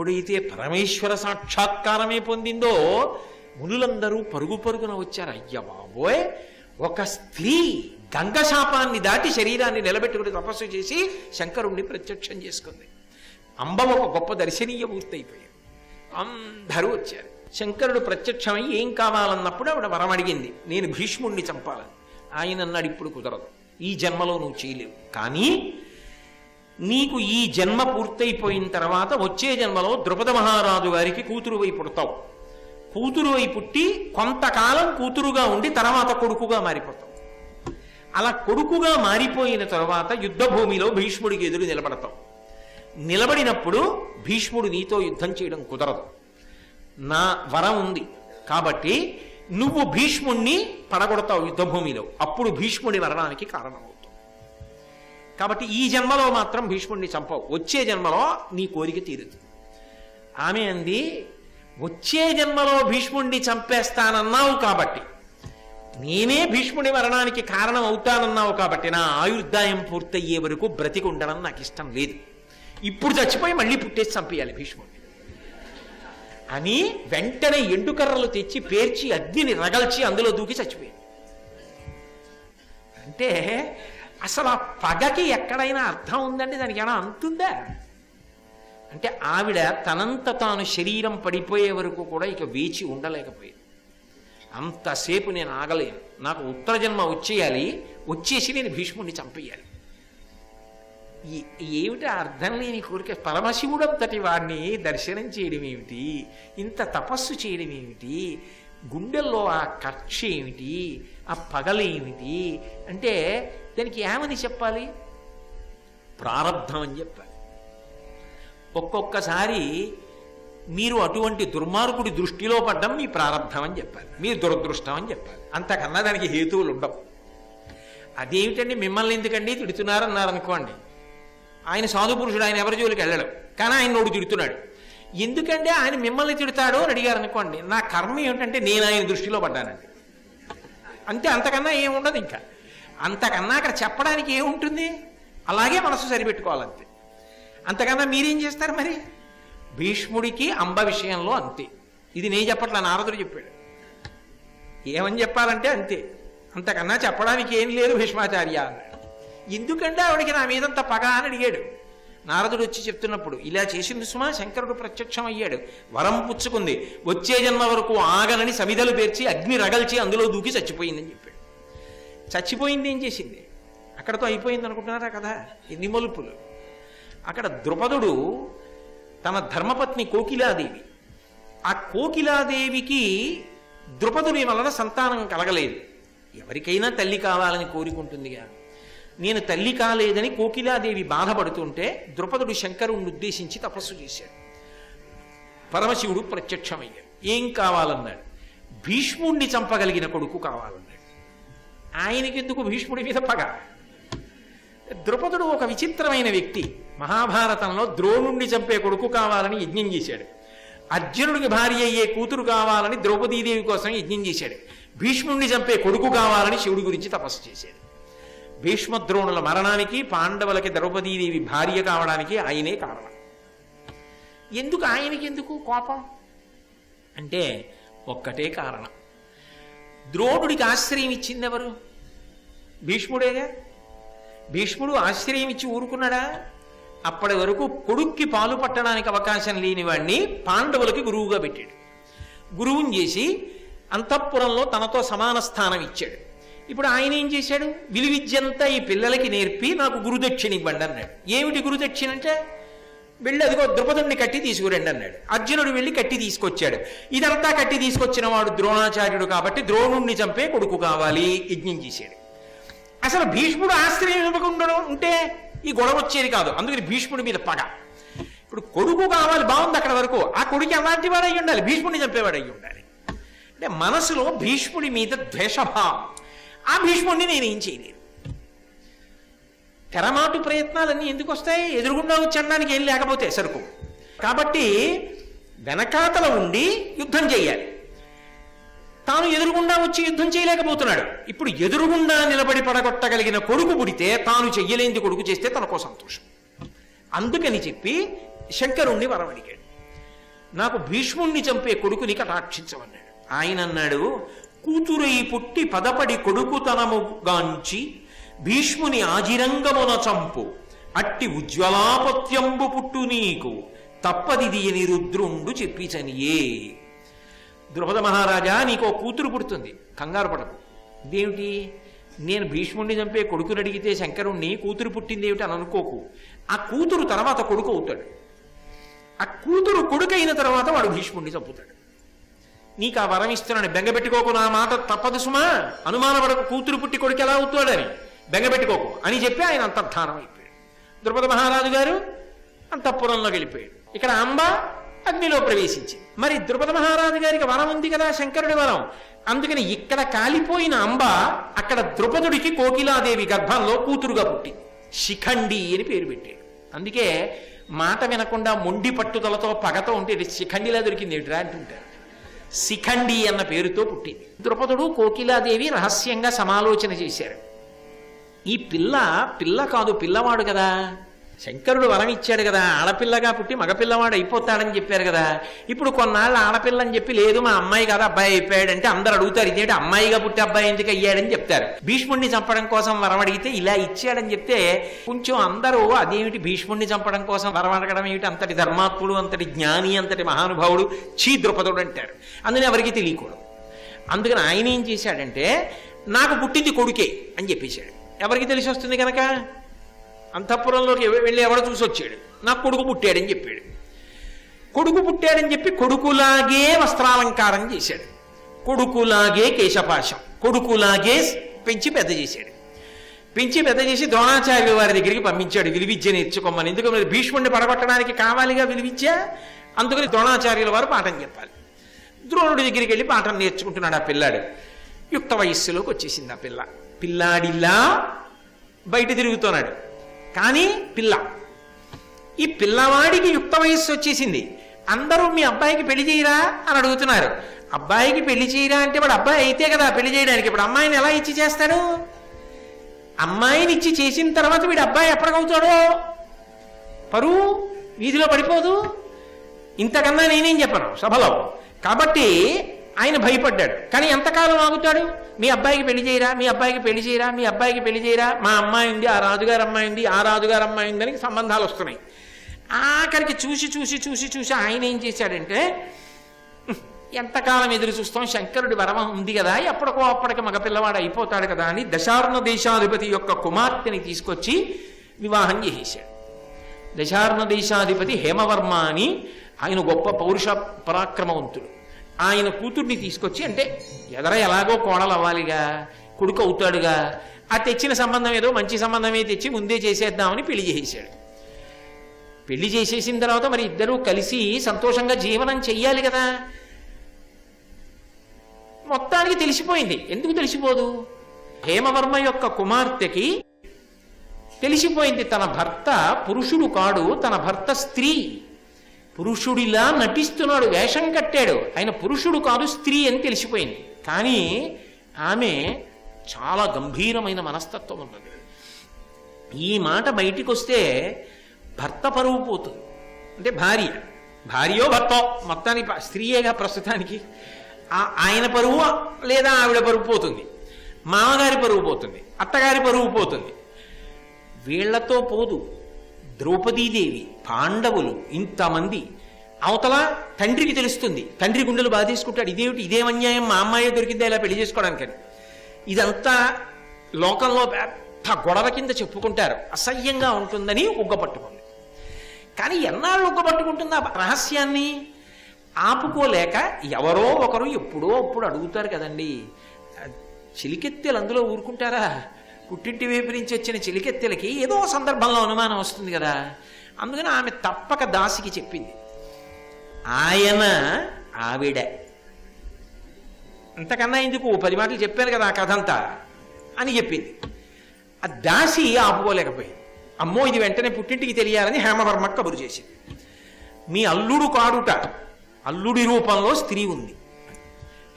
ఎప్పుడైతే పరమేశ్వర సాక్షాత్కారమే పొందిందో మునులందరూ పరుగు పరుగున వచ్చారు. అయ్య బాబోయ్, ఒక స్త్రీ గంగశాపాన్ని దాటి శరీరాన్ని నిలబెట్టుకుని తపస్సు చేసి శంకరుణ్ణి ప్రత్యక్షం చేసుకుంది. అంబ ఒక గొప్ప దర్శనీయ మూర్తి అయిపోయాడు. అందరూ వచ్చారు. శంకరుడు ప్రత్యక్షమై ఏం కావాలన్నప్పుడు ఆవిడ వరం అడిగింది, నేను భీష్ముణ్ణి చంపాలని. ఆయన అన్నాడు, ఇప్పుడు కుదరదు, ఈ జన్మలో నువ్వు చేయలేవు, కానీ నీకు ఈ జన్మ పూర్తయిపోయిన తర్వాత వచ్చే జన్మలో ద్రుపద మహారాజు గారికి కూతురు వై పుడతావు. కూతురు వై పుట్టి కొంతకాలం కూతురుగా ఉండి తర్వాత కొడుకుగా మారిపోతావు. అలా కొడుకుగా మారిపోయిన తర్వాత యుద్ధ భూమిలో భీష్ముడికి ఎదురు నిలబడతావు. నిలబడినప్పుడు భీష్ముడు నీతో యుద్ధం చేయడం కుదరదు, నా వరం ఉంది కాబట్టి నువ్వు భీష్ముణ్ణి పడగొడతావు యుద్ధ భూమిలో. అప్పుడు భీష్ముడి మరణానికి కారణమవుతావు. కాబట్టి ఈ జన్మలో మాత్రం భీష్ముడిని చంపవు, వచ్చే జన్మలో నీ కోరిక తీరుతుంది. ఆమె అంది, వచ్చే జన్మలో భీష్ముడిని చంపేస్తానన్నావు కాబట్టి, నేనే భీష్ముడి మరణానికి కారణం అవుతానన్నావు కాబట్టి నా ఆయుర్దాయం పూర్తయ్యే వరకు బ్రతికి ఉండడం నాకు ఇష్టం లేదు. ఇప్పుడు చచ్చిపోయి మళ్ళీ పుట్టేసి చంపేయాలి భీష్ముడిని అని వెంటనే ఎండుకర్రలు తెచ్చి పేర్చి అగ్నిని రగల్చి అందులో దూకి చచ్చిపోయింది. అంటే అసలు ఆ పగకి ఎక్కడైనా అర్థం ఉందండి? దానికి ఏమైనా అంతుందా? అంటే ఆవిడ తనంత తాను శరీరం పడిపోయే వరకు కూడా ఇక వేచి ఉండలేకపోయింది. అంతసేపు నేను ఆగలేను, నాకు ఉత్తర జన్మ వచ్చేయాలి, వచ్చేసి నేను భీష్ముడిని చంపేయాలి. ఏమిటి అర్థం లేని కోరిక? పరమశివుడంతటి వాడిని దర్శనం చేయడం ఏమిటి, ఇంత తపస్సు చేయడం ఏమిటి, గుండెల్లో ఆ కక్ష ఏమిటి, ఆ పగలేమిటి అంటే దానికి ఏమని చెప్పాలి? ప్రారబ్ధం అని చెప్పాలి. ఒక్కొక్కసారి మీరు అటువంటి దుర్మార్గుడి దృష్టిలో పడ్డం మీ ప్రారబ్ధం అని చెప్పాలి, మీరు దురదృష్టం అని చెప్పాలి. అంతకన్నా దానికి హేతువులు ఉండవు. అదేమిటండి మిమ్మల్ని ఎందుకండి తిడుతున్నారన్నారనుకోండి, ఆయన సాధు పురుషుడు, ఆయన ఎవరి జోలికి వెళ్ళడం, కానీ ఆయన నోడు తిడుతున్నాడు. ఎందుకంటే ఆయన మిమ్మల్ని తిడతాడు అని అడిగారు అనుకోండి, నా కర్మ ఏమిటంటే నేను ఆయన దృష్టిలో పడ్డానండి అంతే, అంతకన్నా ఏముండదు. ఇంకా అంతకన్నా అక్కడ చెప్పడానికి ఏముంటుంది? అలాగే మనసు సరిపెట్టుకోవాలంతే. అంతకన్నా మీరేం చేస్తారు మరి? భీష్ముడికి అంబ విషయంలో అంతే. ఇది నేను చెప్పట్లా, నారదుడు చెప్పాడు. ఏమని చెప్పాలంటే అంతే, అంతకన్నా చెప్పడానికి ఏం లేదు భీష్మాచార్య అన్నాడు. ఎందుకంటే ఆవిడికి నా మీదంత పగ అని అడిగాడు. నారదుడు వచ్చి చెప్తున్నప్పుడు, ఇలా చేసింది సుమా, శంకరుడు ప్రత్యక్షం అయ్యాడు, వరం పుచ్చుకుంది, వచ్చే జన్మ వరకు ఆగనని సమిధలు పేర్చి అగ్ని రగల్చి అందులో దూకి చచ్చిపోయిందని చెప్పాడు. చచ్చిపోయింది ఏం చేసింది? అక్కడతో అయిపోయింది అనుకుంటున్నారా కదా? ఎన్ని మలుపులు! అక్కడ ద్రుపదుడు తన ధర్మపత్ని కోకిలాదేవి, ఆ కోకిలాదేవికి ద్రుపదుని వలన సంతానం కలగలేదు. ఎవరికైనా తల్లి కావాలని కోరుకుంటుందిగా. నేను తల్లి కాలేదని కోకిలాదేవి బాధపడుతుంటే ద్రుపదుడు శంకరుణ్ణి ఉద్దేశించి తపస్సు చేశాడు. పరమశివుడు ప్రత్యక్షమయ్యాడు. ఏం కావాలన్నాడు? భీష్ముణ్ణి చంపగలిగిన కొడుకు కావాలన్నాడు. ఆయనకెందుకు భీష్ముడి మీద పగ? ద్రుపదుడు ఒక విచిత్రమైన వ్యక్తి. మహాభారతంలో ద్రోణుణ్ణి చంపే కొడుకు కావాలని యజ్ఞం చేశాడు. అర్జునుడికి భార్య అయ్యే కూతురు కావాలని ద్రౌపదీదేవి కోసం యజ్ఞం చేశాడు. భీష్ముణ్ణి చంపే కొడుకు కావాలని శివుడి గురించి తపస్సు చేశాడు. భీష్మద్రోణుల మరణానికి, పాండవులకి ద్రౌపదీదేవి భార్య కావడానికి ఆయనే కారణం. ఎందుకు ఆయనకి ఎందుకు కోపం అంటే ఒక్కటే కారణం. ద్రోణుడికి ఆశ్రయం ఇచ్చింది ఎవరు? భీష్ముడేగా. భీష్ముడు ఆశ్రయం ఇచ్చి ఊరుకున్నాడా? అప్పటి వరకు కొడుక్కి పాలు పట్టడానికి అవకాశం లేని వాడిని పాండవులకి గురువుగా పెట్టాడు. గురువుని చేసి అంతఃపురంలో తనతో సమాన స్థానం ఇచ్చాడు. ఇప్పుడు ఆయన ఏం చేశాడు? విలువిద్యంతా ఈ పిల్లలకి నేర్పి నాకు గురుదక్షిణ ఇవ్వండి అన్నాడు. ఏమిటి గురుదక్షిణ అంటే? వెళ్ళి అదిగో ద్రుపదుణ్ణి కట్టి తీసుకురండి అన్నాడు. అర్జునుడు వెళ్ళి కట్టి తీసుకొచ్చాడు. ఇదంతా కట్టి తీసుకొచ్చిన వాడు ద్రోణాచార్యుడు కాబట్టి ద్రోణుణ్ణి చంపే కొడుకు కావాలి యజ్ఞం చేశాడు. అసలు భీష్ముడు ఆశ్రయం ఇవ్వకుండా ఉంటే ఈ గొడవ వచ్చేది కాదు. అందుకని భీష్ముడి మీద పగ. ఇప్పుడు కొడుకు కావాలి, బాగుంది అక్కడ వరకు. ఆ కొడుకు ఎలాంటి వాడు అయ్యి ఉండాలి? భీష్ముడిని చంపేవాడు అయ్యి ఉండాలి. అంటే మనసులో భీష్ముడి మీద ద్వేషభావం. ఆ భీష్ముడిని నేనేం చేయలేను. తెరమాటు ప్రయత్నాలన్నీ ఎందుకు వస్తాయి? ఎదురుగుండా వచ్చడానికి ఏం లేకపోతే సరుకు. కాబట్టి వెనకాతల ఉండి యుద్ధం చేయాలి. తాను ఎదురుగుండా వచ్చి యుద్ధం చేయలేకపోతున్నాడు. ఇప్పుడు ఎదురుగుండా నిలబడి పడగొట్టగలిగిన కొడుకు పుడితే తాను చెయ్యలేనిది కొడుకు చేస్తే తనకో సంతోషం. అందుకని చెప్పి శంకరుణ్ణి వరం అడిగాడు. నాకు భీష్ముణ్ణి చంపే కొడుకుని కటాక్షించమన్నాడు. ఆయన అన్నాడు, కూతురై పుట్టి పదపడి కొడుకుతనముగాంచి భీష్ముని ఆజిరంగమున చంపు, అట్టి ఉజ్వలాపత్యంబు పుట్టు నీకు, తప్పదిది అని రుద్రుండు చెప్పిచనియే. ద్రుపద మహారాజా, నీకు కూతురు పుడుతుంది, కంగారు పడకు. ఇదేమిటి, నేను భీష్ముడిని చంపే కొడుకుని అడిగితే శంకరుణ్ణి కూతురు పుట్టింది ఏమిటి అని అనుకోకు. ఆ కూతురు తర్వాత కొడుకు అవుతాడు. ఆ కూతురు కొడుకు అయిన తర్వాత వాడు భీష్ముడిని చంపుతాడు. నీకు ఆ వరం ఇస్తున్నాను, బెంగపెట్టుకోకు, నా మాట తప్పదు సుమా, అనుమానపడకు, కూతురు పుట్టి కొడుకు ఎలా అవుతాడని బెంగపెట్టుకోకు అని చెప్పి ఆయన అంతర్ధానం అయిపోయాడు. ద్రుపద మహారాజు గారు అంతఃపురంలోకి వెళ్ళిపోయాడు. ఇక్కడ అంబ అగ్నిలో ప్రవేశించింది. మరి ద్రుపద మహారాజు గారికి వరం ఉంది కదా, శంకరుడి వరం. అందుకని ఇక్కడ కాలిపోయిన అంబ అక్కడ ద్రుపదుడికి కోకిలాదేవి గర్భంలో కూతురుగా పుట్టింది. శిఖండి అని పేరు పెట్టాడు. అందుకే మాట వినకుండా మొండి పట్టుదలతో పగతో ఉంటే శిఖండిలా దొరికింది ఏమిట్రా అంటుంటారు. శిఖండి అన్న పేరుతో పుట్టింది. ద్రుపదుడు కోకిలాదేవి రహస్యంగా సమాలోచన చేశారు. ఈ పిల్ల కాదు, పిల్లవాడు కదా, శంకరుడు వరం ఇచ్చాడు కదా, ఆడపిల్లగా పుట్టి మగపిల్లవాడు అయిపోతాడని చెప్పారు కదా. ఇప్పుడు కొన్నాళ్ళు ఆడపిల్లని చెప్పి, లేదు మా అమ్మాయి కదా అబ్బాయి అయిపోయాడంటే అందరు అడుగుతారు, ఇదేంటి అమ్మాయిగా పుట్టి అబ్బాయి ఎందుకు అయ్యాడని చెప్తారు. భీష్ముడిని చంపడం కోసం వరం అడిగితే ఇలా ఇచ్చాడని చెప్తే కొంచెం అందరూ అదేమిటి భీష్ముడిని చంపడం కోసం వరం అడగడం ఏమిటి, అంతటి ధర్మాత్ముడు, అంతటి జ్ఞాని, అంతటి మహానుభావుడు చీ ద్రుపదుడు అంటారు. అందుకని ఎవరికి తెలియకూడదు. అందుకని ఆయన ఏం చేశాడంటే, నాకు పుట్టింది కొడుకే అని చెప్పేశాడు. ఎవరికి తెలిసి వస్తుంది కనుక అంతఃపురంలోకి వెళ్ళి ఎవడో చూసి వచ్చాడు, నాకు కొడుకు పుట్టాడని చెప్పాడు. కొడుకు పుట్టాడని చెప్పి కొడుకులాగే వస్త్రాలంకారం చేశాడు, కొడుకులాగే కేశపాశం, కొడుకులాగే పెంచి పెద్ద చేశాడు. పెంచి పెద్ద చేసి ద్రోణాచార్యుల వారి దగ్గరికి పంపించాడు విలువిద్య నేర్చుకోమని. ఎందుకంటే భీష్ముడిని పడగొట్టడానికి కావాలిగా విలువిద్య. అందుకని ద్రోణాచార్యుల వారు పాఠం చెప్పాలి. ద్రోణుడి దగ్గరికి వెళ్ళి పాఠం నేర్చుకుంటున్నాడు ఆ పిల్లాడు. యుక్త వయస్సులోకి వచ్చేసింది ఆ పిల్ల. పిల్లాడిలా బయట తిరుగుతున్నాడు, కానీ పిల్ల. ఈ పిల్లవాడికి యుక్త వయస్సు వచ్చేసింది. అందరూ మీ అబ్బాయికి పెళ్లి చేయరా అని అడుగుతున్నారు. అబ్బాయికి పెళ్లి చేయరా అంటే వాడు అబ్బాయి అయితే కదా పెళ్లి చేయడానికి. ఇప్పుడు అమ్మాయిని ఎలా ఇచ్చి చేస్తాడు? అమ్మాయిని ఇచ్చి చేసిన తర్వాత వీడు అబ్బాయి ఎప్పటికవుతాడో పరువు వీధిలో పడిపోదు. ఇంతకన్నా నేనేం చెప్పను సభలో. కాబట్టి ఆయన భయపడ్డాడు. కానీ ఎంతకాలం ఆగుతాడు? మీ అబ్బాయికి పెళ్లి చేయరా, మీ అబ్బాయికి పెళ్లి చేయరా, మీ అబ్బాయికి పెళ్లి చేయరా, మా అమ్మాయి ఉంది, ఆ రాజుగారి అమ్మాయి ఉంది, ఆ రాజుగారి అమ్మాయి ఉందని సంబంధాలు వస్తున్నాయి. ఆఖరికి చూసి చూసి చూసి చూసి ఆయన ఏం చేశాడంటే, ఎంతకాలం ఎదురు చూస్తాం, శంకరుడి వరం ఉంది కదా, ఎప్పటికో అప్పటికి మగపిల్లవాడు అయిపోతాడు కదా అని దశార్ణ దేశాధిపతి యొక్క కుమార్తెని తీసుకొచ్చి వివాహం చేసేశాడు. దశార్ణ దేశాధిపతి హేమవర్మ అని ఆయన గొప్ప పౌరుష పరాక్రమవంతుడు. ఆయన కూతుర్ని తీసుకొచ్చి, అంటే ఎలాగో కోడలు అవ్వాలిగా, కొడుకు అవుతాడుగా, ఆ తెచ్చిన సంబంధం ఏదో మంచి సంబంధమే తెచ్చి ముందే చేసేద్దామని పెళ్లి చేసేశాడు. పెళ్లి చేసేసిన తర్వాత మరి ఇద్దరూ కలిసి సంతోషంగా జీవనం చెయ్యాలి కదా. మొత్తానికి తెలిసిపోయింది. ఎందుకు తెలిసిపోదు? హేమవర్మ యొక్క కుమార్తెకి తెలిసిపోయింది తన భర్త పురుషుడు కాడు, తన భర్త స్త్రీ. పురుషుడిలా నటిస్తున్నాడు, వేషం కట్టాడు, ఆయన పురుషుడు కాదు స్త్రీ అని తెలిసిపోయింది. కానీ ఆమె చాలా గంభీరమైన మనస్తత్వం ఉన్నది. ఈ మాట బయటికి వస్తే భర్త పరువు పోతుంది. అంటే భార్యో భర్తో మొత్తానికి స్త్రీయేగా ప్రస్తుతానికి. ఆయన పరువు లేదా ఆవిడ పరువు పోతుంది, మామగారి పరువు పోతుంది, అత్తగారి పరువు పోతుంది. వీళ్లతో పోదు. ద్రౌపదీదేవి, పాండవులు, ఇంతమంది. అవతల తండ్రికి తెలుస్తుంది, తండ్రి గుండెలు బాధేసుకుంటాడు. ఇదేం అన్యాయం, మా అమ్మాయి దొరికిందా ఇలా పెళ్లి చేసుకోవడానికని. ఇదంతా లోకంలో పెద్ద గొడవ కింద చెప్పుకుంటారు. అసహ్యంగా ఉంటుందని ఉగ్గపట్టుకుంది. కానీ ఎన్నాళ్ళు ఉగ్గపట్టుకుంటుంది ఆ రహస్యాన్ని ఆపుకోలేక ఎవరో ఒకరు ఎప్పుడో అప్పుడు అడుగుతారు కదండి. చిలికెత్తెలు అందులో ఊరుకుంటారా? పుట్టింటి వైపు నుంచి వచ్చిన చిలికెత్తెలకి ఏదో సందర్భంలో అనుమానం వస్తుంది కదా. అందుకని ఆమె తప్పక దాసికి చెప్పింది, ఆయన ఆవిడ. అంతకన్నా ఎందుకు, 10 మాటలు చెప్పాను కదా ఆ కథ అంతా అని చెప్పింది. ఆ దాసి ఆపుకోలేకపోయింది. అమ్మో ఇది వెంటనే పుట్టింటికి తెలియాలని హేమవర్మ కబురు చేసింది. మీ అల్లుడు కాడుట, అల్లుడి రూపంలో స్త్రీ ఉంది.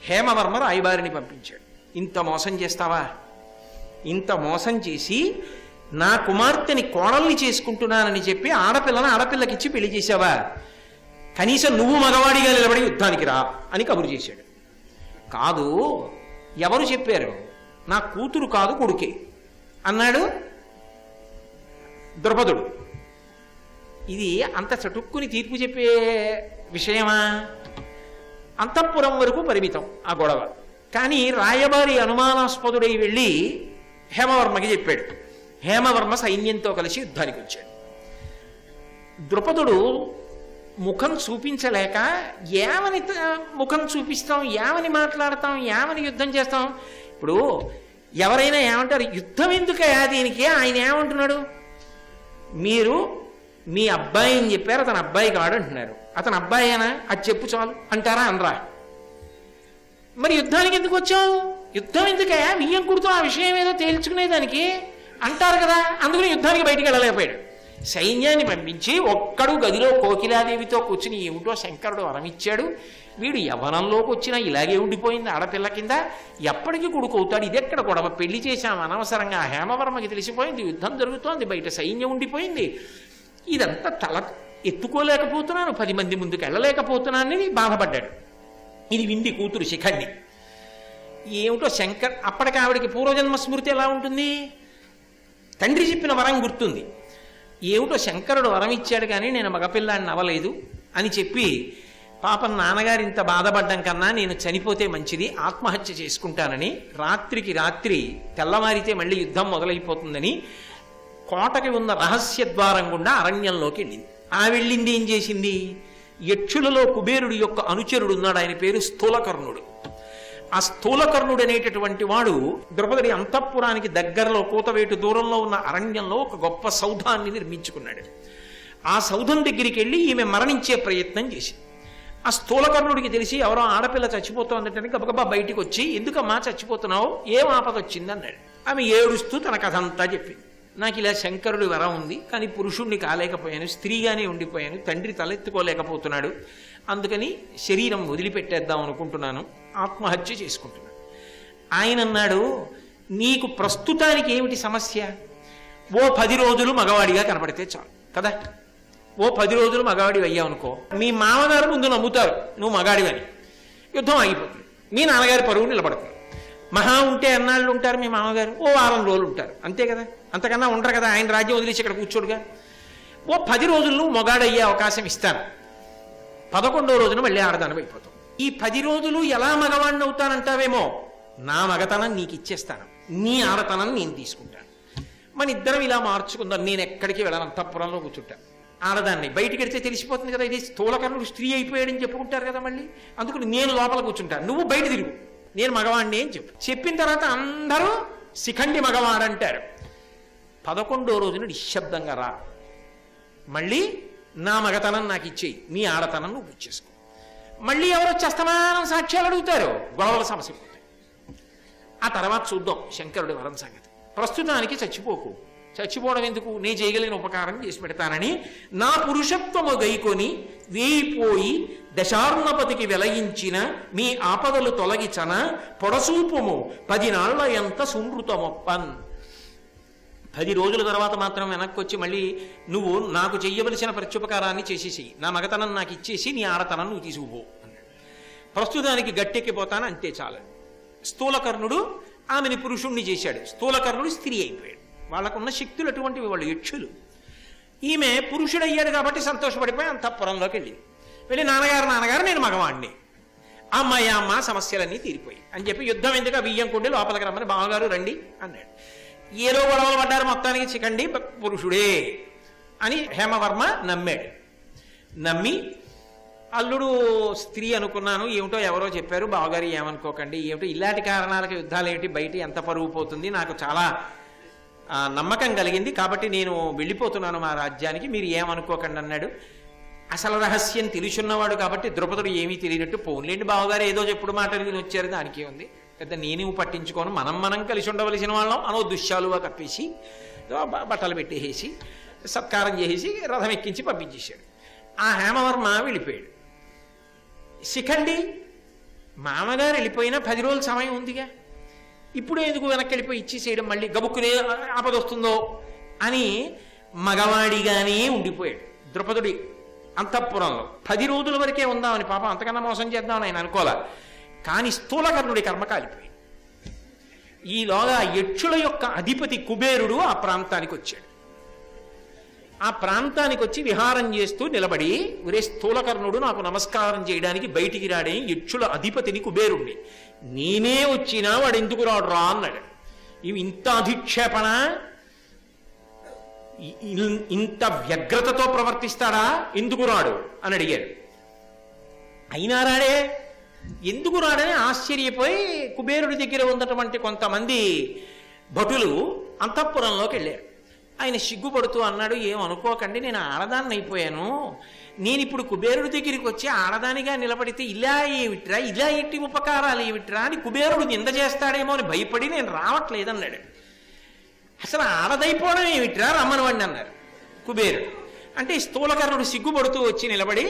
హేమవర్మ రాయబారిని పంపించాడు. ఇంత మోసం చేస్తావా? ఇంత మోసం చేసి నా కుమార్తెని కోడల్ని చేసుకుంటున్నానని చెప్పి ఆడపిల్లకిచ్చి పెళ్లి చేశావా? కనీసం నువ్వు మగవాడిగా నిలబడి యుద్ధానికి రా అని కబురు చేశాడు. కాదు, ఎవరు చెప్పారు? నా కూతురు కాదు కొడుకే అన్నాడు ద్రౌపదుడు. ఇది అంత చటుక్కుని తీర్పు చెప్పే విషయమా? అంతఃపురం వరకు పరిమితం ఆ గొడవ. కానీ రాయబారి అనుమానాస్పదుడై వెళ్ళి హేమవర్మకి చెప్పాడు. హేమవర్మ సైన్యంతో కలిసి యుద్ధానికి వచ్చాడు. ద్రుపదుడు ముఖం చూపించలేక ఏమని ముఖం చూపిస్తాం, ఏమని మాట్లాడతాం, ఏమని యుద్ధం చేస్తాం? ఇప్పుడు ఎవరైనా ఏమంటారు, యుద్ధం ఎందుకయా దీనికి? ఆయన ఏమంటున్నాడు, మీరు మీ అబ్బాయి అని చెప్పారు, అతను అబ్బాయి కాడు అంటున్నారు. అతను అబ్బాయేనా? అది చెప్పు చాలు అంటారా? అనరా? మరి యుద్ధానికి ఎందుకు వచ్చావు? యుద్ధం ఎందుకయా? బియ్యం కుడుతూ ఆ విషయం ఏదో తేల్చుకునేదానికి అంటారు కదా. అందుకని యుద్ధానికి బయటికి వెళ్ళలేకపోయాడు. సైన్యాన్ని పంపించి ఒక్కడు గదిలో కోకిలాదేవితో కూర్చుని ఏమిటో శంకరుడు వరమిచ్చాడు. వీడు యవ్వనంలోకి వచ్చినా ఇలాగే ఉండిపోయింది ఆడపిల్ల కింద. ఎప్పటికీ కొడుకు అవుతాడు? ఇదెక్కడ గొడవ? పెళ్లి చేశాం అనవసరంగా. హేమవర్మకి తెలిసిపోయింది యుద్ధం జరుగుతోంది, బయట సైన్యం ఉండిపోయింది. ఇదంతా తల ఎత్తుకోలేకపోతున్నాను, 10 మంది ముందుకు వెళ్ళలేకపోతున్నానని బాధపడ్డాడు. ఇది వింది కూతురు శిఖండి. ఏమిటో శంకర్, అప్పటికి ఆవిడికి పూర్వజన్మ స్మృతి ఎలా ఉంటుంది? తండ్రి చెప్పిన వరం గుర్తుంది. ఏమిటో శంకరుడు వరం ఇచ్చాడు కానీ నేను మగపిల్లాడిని అవ్వలేదు అని చెప్పి, పాపం నాన్నగారు ఇంత బాధపడ్డం కన్నా నేను చనిపోతే మంచిది, ఆత్మహత్య చేసుకుంటానని, రాత్రికి రాత్రి తెల్లవారితే మళ్ళీ యుద్ధం మొదలైపోతుందని కోటకి ఉన్న రహస్య ద్వారం గుండా అరణ్యంలోకి వెళ్ళింది. ఆ వెళ్ళింది ఏం చేసింది? యక్షులలో కుబేరుడి యొక్క అనుచరుడు ఉన్నాడు, ఆయన పేరు స్థూలకర్ణుడు. ఆ స్థూలకర్ణుడు అనేటటువంటి వాడు ద్రౌపది అంతఃపురానికి దగ్గరలో కూతవేటు దూరంలో ఉన్న అరణ్యంలో ఒక గొప్ప సౌధాన్ని నిర్మించుకున్నాడు. ఆ సౌధం దగ్గరికి వెళ్ళి ఈమె మరణించే ప్రయత్నం చేసింది. ఆ స్థూలకర్ణుడికి తెలిసి ఎవరో ఆడపిల్ల చచ్చిపోతోందంటే గబగబా బయటికి వచ్చి, ఎందుకమ్మా చచ్చిపోతున్నావు, ఏం ఆపద వచ్చింది అన్నాడు. ఆమె ఏడుస్తూ తన కథ అంతా చెప్పింది. నాకు ఇలా శంకరుడి వరం ఉంది, కానీ పురుషుణ్ణి కాలేకపోయాను, స్త్రీగానే ఉండిపోయాను, తండ్రి తలెత్తుకోలేకపోతున్నాడు, అందుకని శరీరం వదిలిపెట్టేద్దాం అనుకుంటున్నాను, ఆత్మహత్య చేసుకుంటున్నాను. ఆయన అన్నాడు, నీకు ప్రస్తుతానికి ఏమిటి సమస్య? ఓ 10 రోజులు మగవాడిగా కనపడితే చాలు కదా. ఓ 10 రోజులు మగవాడి అయ్యావు అనుకో, మీ మామగారు ముందు నమ్ముతారు నువ్వు మగాడివని, యుద్ధం ఆగిపోతుంది, మీ నాన్నగారి పరువు నిలబడుతుంది. మహా ఉంటే ఎన్నాళ్ళు ఉంటారు మీ మామగారు? ఓ 4 రోజులు ఉంటారు, అంతే కదా, అంతకన్నా ఉండరు కదా. ఆయన రాజ్యం వదిలేసి ఇక్కడ కూర్చోడుగా. ఓ 10 రోజులు నువ్వు మొగాడయ్యే అవకాశం ఇస్తాను, 11వ రోజున మళ్ళీ ఆడదానం అయిపోతాం. ఈ 10 రోజులు ఎలా మగవాడిని అవుతానంటావేమో, నా మగతనం నీకు ఇచ్చేస్తాను, నీ ఆడతనం నేను తీసుకుంటాను, మన ఇద్దరం ఇలా మార్చుకుందాం, నేను ఎక్కడికి వెళ్ళను, అంతఃపురంలో కూర్చుంటాను. ఆడదాన్ని బయటికి వెడితే తెలిసిపోతుంది కదా, ఇది స్థూలకర్ణుడు స్త్రీ అయిపోయాడని చెప్పుకుంటారు కదా మళ్ళీ. అందుకని నేను లోపల కూర్చుంటాను, నువ్వు బయట తిరుగు, నేను మగవాడిని అని చెప్పిన తర్వాత అందరూ శిఖండి మగవాడంటారు. 11వ రోజున నిశ్శబ్దంగా రా, మళ్ళీ నా మగతనం నాకు ఇచ్చేయి, నీ ఆడతనం నువ్వు ఇచ్చేసుకో. మళ్ళీ ఎవరు అస్తమానం సాక్ష్యాలు అడుగుతారు, గొడవల సమస్య పోతాయి. ఆ తర్వాత చూద్దాం శంకరుడి వరం సంగతి. ప్రస్తుతానికి చచ్చిపోకు, చచ్చిపోవడం ఎందుకు, నే చేయగలిగిన ఉపకారం చేసి పెడతానని నా పురుషత్వము గైకొని వేయిపోయి దశార్ణపతికి వెలయించిన మీ ఆపదలు తొలగిచన పొడసూపుము 10 నాళ్ల ఎంత సుమృతమొప్పన్. 10 రోజుల తర్వాత మాత్రం వెనక్కి వచ్చి మళ్ళీ నువ్వు నాకు చెయ్యవలసిన ప్రత్యుపకారాన్ని చేసేసి నా మగతనం నాకు ఇచ్చేసి నీ ఆడతనం నువ్వు తీసుకుపో అన్నాడు. ప్రస్తుతానికి గట్టెక్కిపోతాను అంతే చాలు. స్థూలకర్ణుడు ఆమెని పురుషుణ్ణి చేశాడు, స్థూలకర్ణుడు స్త్రీ అయిపోయాడు. వాళ్ళకున్న శక్తులు అటువంటివి, వాళ్ళు యక్షులు. ఈమె పురుషుడయ్యాడు కాబట్టి సంతోషపడిపోయి అంతఃపురంలోకి వెళ్ళి నాన్నగారు నేను మగవాణ్ణి, అమ్మాయి అమ్మ సమస్యలన్నీ తీరిపోయి అని చెప్పి, యుద్ధం ఎందుకు బియ్యం కొండి లోపలికి రమ్మని బావగారు రండి అన్నాడు. ఏదో గొడవలు పడ్డారు, మొత్తానికి చికండి పురుషుడే అని హేమవర్మ నమ్మాడు. నమ్మి అల్లుడు స్త్రీ అనుకున్నాను, ఏమిటో ఎవరో చెప్పారు, బావగారు ఏమనుకోకండి, ఏమిటో ఇలాంటి కారణాలకు యుద్ధాలు ఏమిటి, బయట ఎంత పరుగు పోతుంది, నాకు చాలా నమ్మకం కలిగింది కాబట్టి నేను వెళ్ళిపోతున్నాను మా రాజ్యానికి, మీరు ఏమనుకోకండి అన్నాడు. అసలు రహస్యం తెలుసున్నవాడు కాబట్టి ద్రౌపదుడు ఏమీ తెలియనట్టు, పోన్లేండి బావగారు ఏదో చెప్పుడు మాటలు విని వచ్చారు, దానికి ఉంది పెద్ద నేనేమి పట్టించుకోను, మనం కలిసి ఉండవలసిన వాళ్ళం అనో దుశ్శాలుగా కప్పేసి బట్టలు పెట్టేసి సత్కారం చేసి రథం ఎక్కించి పంపించేశాడు. ఆ హేమవర్మ వెళ్ళిపోయాడు. శిఖండి మామగారు వెళ్ళిపోయినా 10 రోజుల సమయం ఉందిగా, ఇప్పుడు ఎందుకు వెనక్కి వెళ్ళిపోయి ఇచ్చేసేయడం, మళ్ళీ గబుక్కునే ఆపద వస్తుందో అని మగవాడిగానే ఉండిపోయాడు. ద్రౌపదుడి అంతఃపురంలో 10 రోజుల వరకే ఉందామని, పాపం అంతకన్నా మోసం చేద్దామని ఆయన అనుకోలే. కానీ స్థూలకర్ణుడి కర్మ కాలిపోయింది. ఈలోగా యక్షుల యొక్క అధిపతి కుబేరుడు ఆ ప్రాంతానికి వచ్చాడు. ఆ ప్రాంతానికి వచ్చి విహారం చేస్తూ నిలబడి, ఒరే స్థూలకర్ణుడు నాకు నమస్కారం చేయడానికి బయటికి రాడే యక్షుల అధిపతిని కుబేరుణ్ణి, నేనే వచ్చినా వాడు ఎందుకు రాడు రా అన్నాడు. ఇవి ఇంత అధిక్షేపణ, ఇంత వ్యగ్రతతో ప్రవర్తిస్తాడా, ఎందుకు రాడు అని అడిగారు. అయినా రాడే, ఎందుకు రాడని ఆశ్చర్యపోయి కుబేరుడి దగ్గర ఉన్నటువంటి కొంతమంది భటులు అంతఃపురంలోకి వెళ్ళారు. ఆయన సిగ్గుపడుతూ అన్నాడు, ఏమనుకోకండి, నేను ఆడదాన్ని అయిపోయాను. నేను ఇప్పుడు కుబేరుడి దగ్గరికి వచ్చి ఆడదానిగా నిలబడితే ఇలా ఏమిట్రా, ఇలా ఎట్టి ఉపకారాలు ఏమిట్రా అని కుబేరుడు నింద చేస్తాడేమో అని భయపడి నేను రావట్లేదన్నాడు. అసలు ఆడదైపోవడం ఏమిట్రా, రమ్మనవాడిని అన్నారు కుబేరుడు. అంటే స్థూలకర్ణుడు సిగ్గుపడుతూ వచ్చి నిలబడి,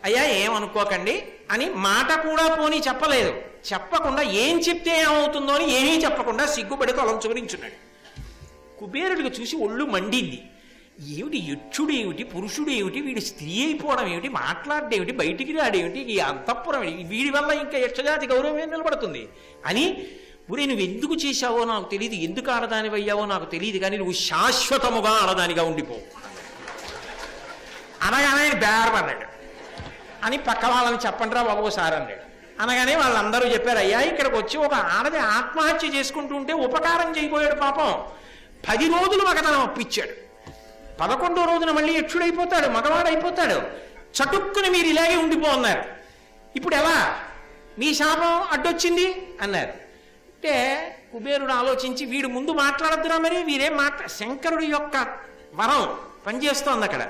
అయ్యా ఏమనుకోకండి అని మాట కూడా పోనీ చెప్పలేదు. చెప్పకుండా ఏం చెప్తే ఏమవుతుందో అని ఏమీ చెప్పకుండా సిగ్గుపడి తలంచుకునించున్నాడు. కుబేరుడికి చూసి ఒళ్ళు మండింది. ఏమిటి యక్షుడు ఏమిటి, పురుషుడు ఏమిటి, వీడి స్త్రీ అయిపోవడం ఏమిటి, మాట్లాడడం ఏమిటి, బయటికి రాడేమిటి, ఈ అంతఃపురం ఏమిటి, వీడి వల్ల ఇంకా యక్షజాతి గౌరవం ఏం నిలబడుతుంది అని, ఊరే నువ్వు ఎందుకు చేశావో నాకు తెలియదు, ఎందుకు ఆడదానివయ్యావో నాకు తెలియదు, కానీ నువ్వు శాశ్వతముగా ఆడదానిగా ఉండిపో అనగానే ఆయన బేరపడ్డాడు. అని పక్క వాళ్ళని చెప్పండిరా బాబు సార్ అన్నాడు. అనగానే వాళ్ళందరూ చెప్పారు, అయ్యా ఇక్కడికి వచ్చి ఒక ఆడది ఆత్మహత్య చేసుకుంటూ ఉంటే ఉపకారం చేయబోయాడు పాపం. 10 రోజులు మగతనం ఒప్పించాడు. 11వ రోజున మళ్ళీ యక్షుడైపోతాడు, మగవాడైపోతాడు. చటుక్కుని మీరు ఇలాగే ఉండిపో అన్నారు. ఇప్పుడు ఎలా, మీ శాపం అడ్డొచ్చింది అన్నారు. అంటే కుబేరుడు ఆలోచించి, వీడు ముందు మాట్లాడద్దురా, మరి వీరేం శంకరుడి యొక్క వరం పనిచేస్తోంది అక్కడ.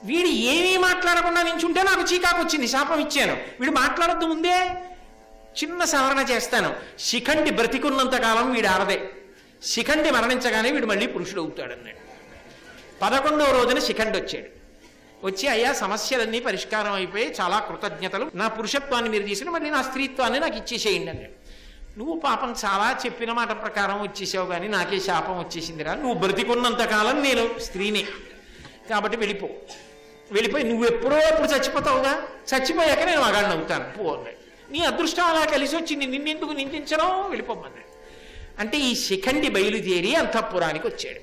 వీడు ఏమీ మాట్లాడకుండా నించుంటే నాకు చీకాకు వచ్చింది, శాపం ఇచ్చాను. వీడు మాట్లాడద్దు ముందే, చిన్న సవరణ చేస్తాను. శిఖండి బ్రతికున్నంత కాలం వీడు ఆడదే, శిఖండి మరణించగానే వీడు మళ్ళీ పురుషుడు అవుతాడు అన్నాడు. 11వ రోజున శిఖండి వచ్చాడు. వచ్చి, అయ్యా సమస్యలన్నీ పరిష్కారం అయిపోయి చాలా కృతజ్ఞతలు, నా పురుషత్వాన్ని మీరు తీసుకుని మళ్ళీ నా స్త్రీత్వాన్ని నాకు ఇచ్చేసేయండి అన్నాడు. నువ్వు పాపం చాలా చెప్పిన మాట ప్రకారం వచ్చేసావు, కానీ నాకే శాపం వచ్చేసిందిరా, నువ్వు బ్రతికున్నంత కాలం నేను స్త్రీని, కాబట్టి వెళ్ళిపోయి నువ్వు ఎప్పుడో ఎప్పుడు చచ్చిపోతావుగా, చచ్చిపోయాక నేను మగాడిని అవుతాను పో అన్నాడు. నీ అదృష్టం అలా కలిసి వచ్చింది, నిన్నెందుకు నిందించడం, వెళ్ళిపోమన్నాడు. అంటే ఈ శిఖండి బయలుదేరి అంతఃపురానికి వచ్చాడు.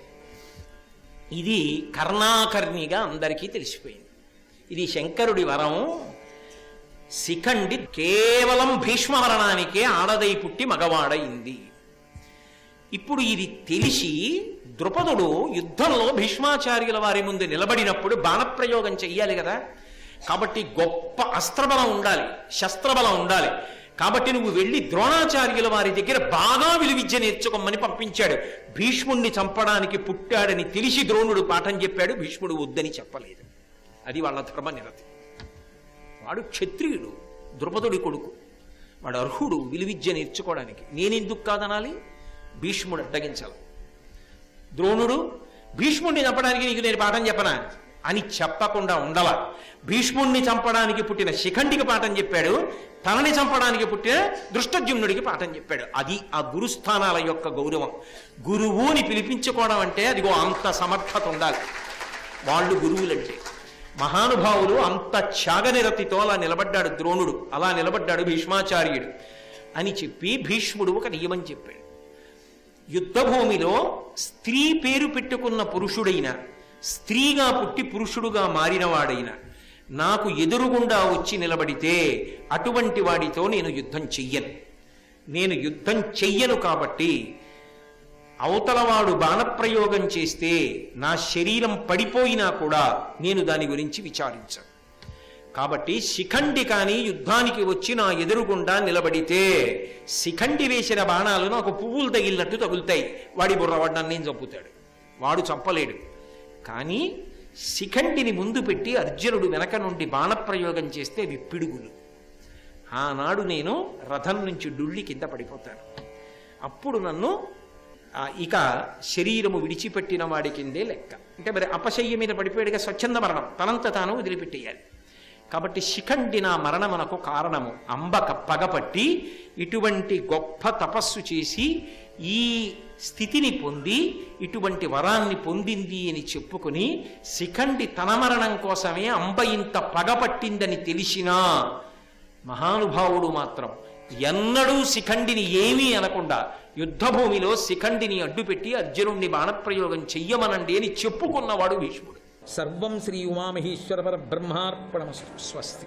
ఇది కర్ణాకర్ణిగా అందరికీ తెలిసిపోయింది. ఇది శంకరుడి వరం. శిఖండి కేవలం భీష్మవరణానికే ఆడదై పుట్టి మగవాడైంది. ఇప్పుడు ఇది తెలిసి ద్రుపదుడు యుద్ధంలో భీష్మాచార్యుల వారి ముందు నిలబడినప్పుడు బాణప్రయోగం చెయ్యాలి కదా. కాబట్టి గొప్ప అస్త్రబలం ఉండాలి, శస్త్రబలం ఉండాలి. కాబట్టి నువ్వు వెళ్ళి ద్రోణాచార్యుల వారి దగ్గర బాగా విలువిద్య నేర్చుకోమని పంపించాడు. భీష్ముణ్ణి చంపడానికి పుట్టాడని తెలిసి ద్రోణుడు పాఠం చెప్పాడు, భీష్ముడు వద్దని చెప్పలేదు. అది వాళ్ళ ధర్మ నిరతి. వాడు క్షత్రియుడు, ద్రుపదుడి కొడుకు, వాడు అర్హుడు విలువిద్య నేర్చుకోవడానికి. నేనెందుకు కాదనాలి, భీష్ముడు అడ్డగించాలి. ద్రోణుడు భీష్ముణ్ణి చంపడానికి నీకు నేను పాఠం చెప్పనా అని చెప్పకుండా ఉండాల. భీష్ముణ్ణి చంపడానికి పుట్టిన శిఖండికి పాఠం చెప్పాడు, తనని చంపడానికి పుట్టిన దృష్టద్యుమ్నుడికి పాఠం చెప్పాడు. అది ఆ గురుస్థానాల యొక్క గౌరవం. గురువుని పిలిపించుకోవడం అంటే అదిగో అంత సమర్థత ఉండాలి. వాళ్ళు గురువులంటే మహానుభావులు. అంత త్యాగనిరతితో అలా నిలబడ్డాడు ద్రోణుడు, అలా నిలబడ్డాడు భీష్మాచార్యుడు అని చెప్పి భీష్ముడు ఒక నియమం చెప్పాడు. యుద్ధభూమిలో స్త్రీ పేరు పెట్టుకున్న పురుషుడైన, స్త్రీగా పుట్టి పురుషుడుగా మారినవాడైనా నాకు ఎదురుగుండా వచ్చి నిలబడితే అటువంటి వాడితో నేను యుద్ధం చెయ్యను. నేను యుద్ధం చెయ్యను కాబట్టి అవతలవాడు బాణప్రయోగం చేస్తే నా శరీరం పడిపోయినా కూడా నేను దాని గురించి విచారించను. కాబట్టి శిఖండి కానీ యుద్ధానికి వచ్చి నా ఎదురుగుండా నిలబడితే శిఖండి వేసిన బాణాలు నాకు పువ్వులు తగిలినట్టు తగులుతాయి. వాడి బుర్రవాడిని నేను చంపుతాడు, వాడు చంపలేడు. కానీ శిఖండిని ముందు పెట్టి అర్జునుడు వెనక నుండి బాణప్రయోగం చేస్తే అవి పిడుగులు. ఆనాడు నేను రథం నుంచి డుళ్ళి కింద పడిపోతాను. అప్పుడు నన్ను ఇక శరీరము విడిచిపెట్టిన వాడి కిందే లెక్క. అంటే మరి అపశయ్య మీద పడిపోయాడుగా, స్వచ్ఛంద మరణం, తనంత తాను వదిలిపెట్టేయాలి. కాబట్టి శిఖండి నా మరణమునకు కారణము. అంబక పగపట్టి ఇటువంటి గొప్ప తపస్సు చేసి ఈ స్థితిని పొంది ఇటువంటి వరాన్ని పొందింది అని చెప్పుకుని శిఖండి తన మరణం కోసమే అంబ ఇంత పగపట్టిందని తెలిసినా మహానుభావుడు మాత్రం ఎన్నడూ శిఖండిని ఏమీ అనకుండా యుద్ధభూమిలో శిఖండిని అడ్డుపెట్టి అర్జునుణ్ణి బాణప్రయోగం చెయ్యమనండి అని చెప్పుకున్నవాడు భీష్ముడు. సర్వం శ్రీ ఉమామహేశ్వర పరబ్రహ్మార్పణమస్తు. స్వస్తి.